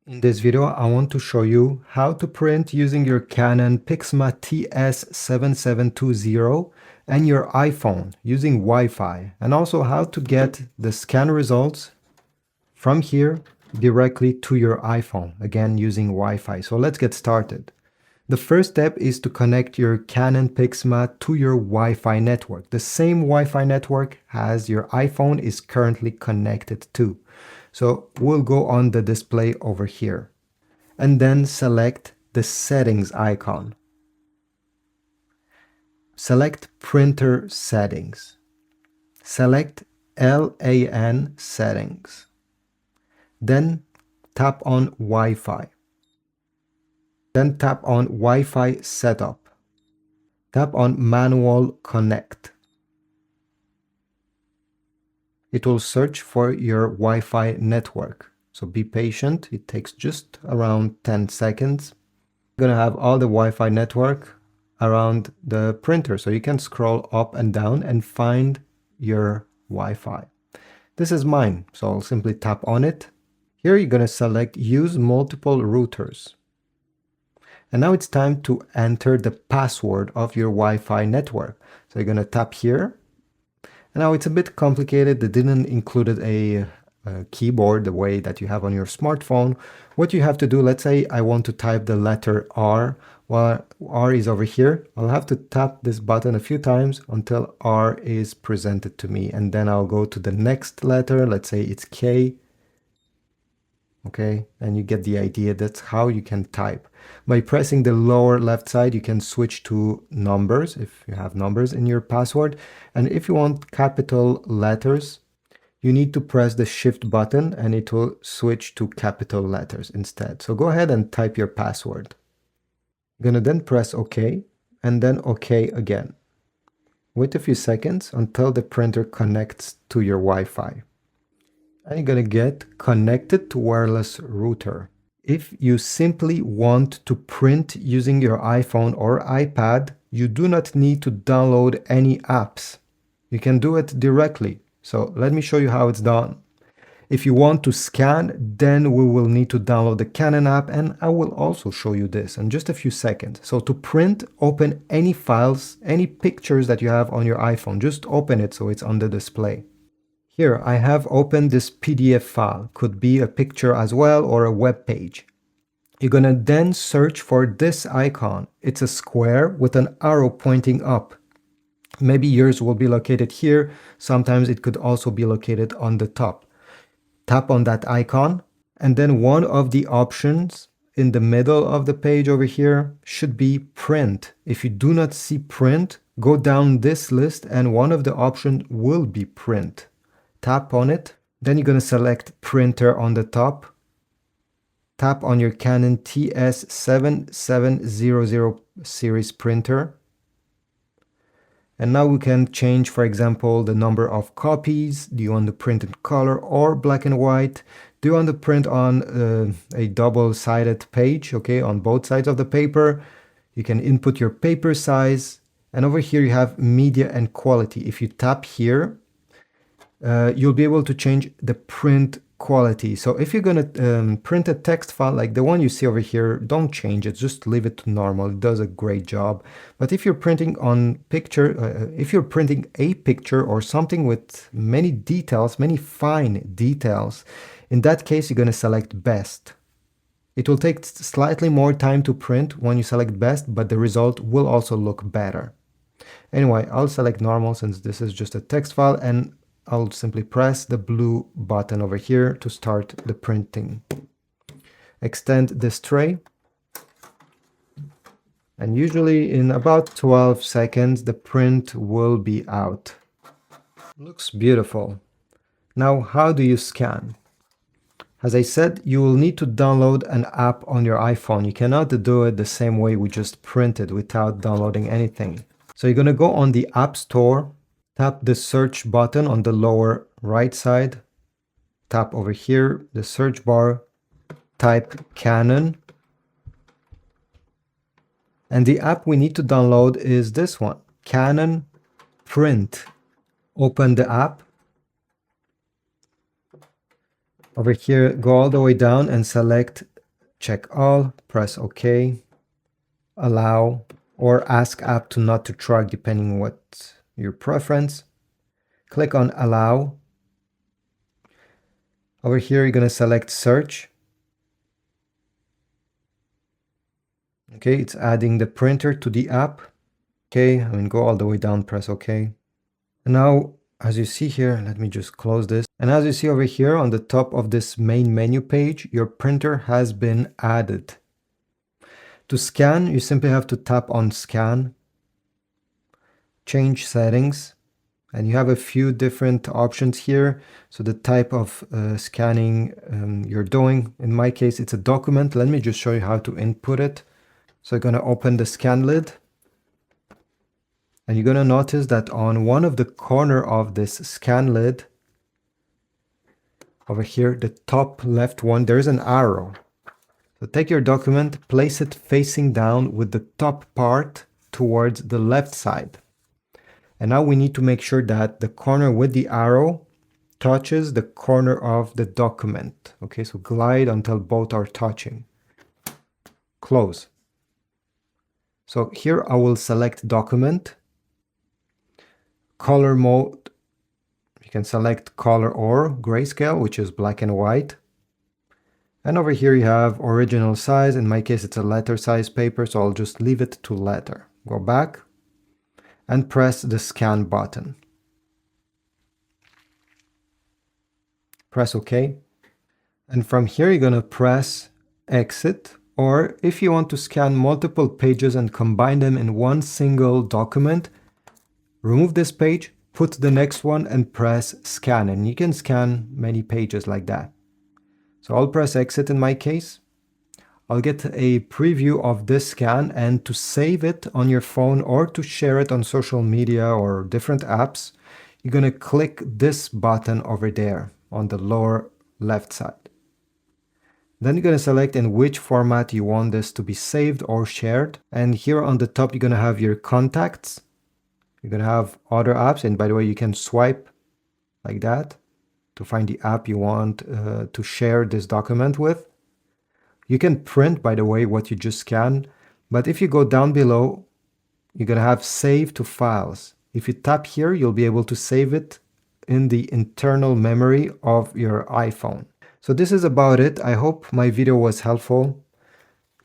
In this video, I want to show you how to print using your Canon Pixma TS7720 and your iPhone using Wi-Fi, and also how to get the scan results from here directly to your iPhone, again using Wi-Fi. So let's get started. The first step is to connect your Canon Pixma to your Wi-Fi network, the same Wi-Fi network as your iPhone is currently connected to. So we'll go on the display over here and then select the settings icon. Select printer settings. Select LAN settings. Then tap on Wi-Fi. Then tap on Wi-Fi setup. Tap on manual connect. It will search for your Wi-Fi network. So be patient, it takes just around 10 seconds. You're gonna have all the Wi-Fi network around the printer, so you can scroll up and down and find your Wi-Fi. This is mine, so I'll simply tap on it. Here you're gonna select use multiple routers. And now it's time to enter the password of your Wi-Fi network. So you're gonna tap here. Now it's a bit complicated. They didn't include a keyboard the way that you have on your smartphone. What you have to do, let's say I want to type the letter R. While R is over here, I'll have to tap this button a few times until R is presented to me. And then I'll go to the next letter. Let's say it's K. Okay, and you get the idea. That's how you can type. By pressing the lower left side, you can switch to numbers if you have numbers in your password. And if you want capital letters, you need to press the shift button and it will switch to capital letters instead. So go ahead and type your password. You're gonna then press OK and then OK again. Wait a few seconds until the printer connects to your Wi-Fi. And you're gonna get connected to wireless router. If you simply want to print using your iPhone or iPad, you do not need to download any apps. You can do it directly. So let me show you how it's done. If you want to scan, then we will need to download the Canon app, and I will also show you this in just a few seconds. So to print, open any files, any pictures that you have on your iPhone. Just open it so it's on the display. Here I have opened this PDF file, could be a picture as well or a web page. You're gonna then search for this icon. It's a square with an arrow pointing up. Maybe yours will be located here. Sometimes it could also be located on the top. Tap on that icon and then one of the options in the middle of the page over here should be print. If you do not see print, go down this list and one of the options will be print. Tap on it, then you're going to select printer on the top. Tap on your Canon TS7720 series printer. And now we can change, for example, the number of copies. Do you want to print in color or black and white? Do you want to print on a double-sided page, okay, on both sides of the paper? You can input your paper size. And over here you have media and quality. If you tap here, you'll be able to change the print quality. So if you're going to print a text file like the one you see over here, don't change it, just leave it to normal. It does a great job. But if you're printing on picture, if you're printing a picture or something with many details, many fine details, in that case, you're going to select best. It will take slightly more time to print when you select best, but the result will also look better. Anyway, I'll select normal since this is just a text file, and I'll simply press the blue button over here to start the printing. Extend this tray. And usually in about 12 seconds, the print will be out. Looks beautiful. Now, how do you scan? As I said, you will need to download an app on your iPhone. You cannot do it the same way we just printed without downloading anything. So you're going to go on the App Store. Tap the search button on the lower right side. Tap over here, the search bar, type Canon. And the app we need to download is this one, Canon PRINT. Open the app. Over here, go all the way down and select check all, press OK, allow, or ask app to not to track depending what your preference. Click on allow. Over here, you're going to select search. Okay, it's adding the printer to the app. Okay, go all the way down, press OK. And now, as you see here, let me just close this. And as you see over here on the top of this main menu page, your printer has been added. To scan, you simply have to tap on scan, change settings, and you have a few different options here. So the type of scanning you're doing. In my case, it's a document. Let me just show you how to input it. So I'm going to open the scan lid. And you're going to notice that on one of the corner of this scan lid, over here, the top left one, there's an arrow. So take your document, place it facing down with the top part towards the left side. And now we need to make sure that the corner with the arrow touches the corner of the document. Okay, so glide until both are touching. Close. So here I will select document. Color mode, you can select color or grayscale, which is black and white. And over here you have original size. In my case, it's a letter size paper, so I'll just leave it to letter. Go back and press the scan button. Press OK. And from here, you're going to press exit. Or if you want to scan multiple pages and combine them in one single document, remove this page, put the next one and press scan. And you can scan many pages like that. So I'll press exit in my case. I'll get a preview of this scan, and to save it on your phone or to share it on social media or different apps, you're going to click this button over there on the lower left side. Then you're going to select in which format you want this to be saved or shared. And here on the top, you're going to have your contacts. You're going to have other apps. And by the way, you can swipe like that to find the app you want to share this document with. You can print, by the way, what you just scanned. But if you go down below, you're going to have save to files. If you tap here, you'll be able to save it in the internal memory of your iPhone. So this is about it. I hope my video was helpful.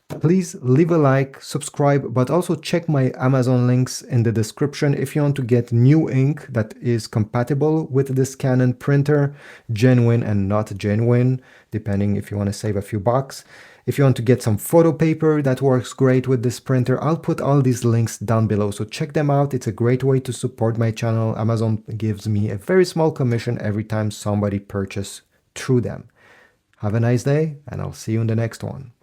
Please leave a like, subscribe, but also check my Amazon links in the description if you want to get new ink that is compatible with this Canon printer, genuine and not genuine, depending if you want to save a few bucks. If you want to get some photo paper that works great with this printer, I'll put all these links down below, so check them out. It's a great way to support my channel. Amazon gives me a very small commission every time somebody purchases through them. Have a nice day, and I'll see you in the next one.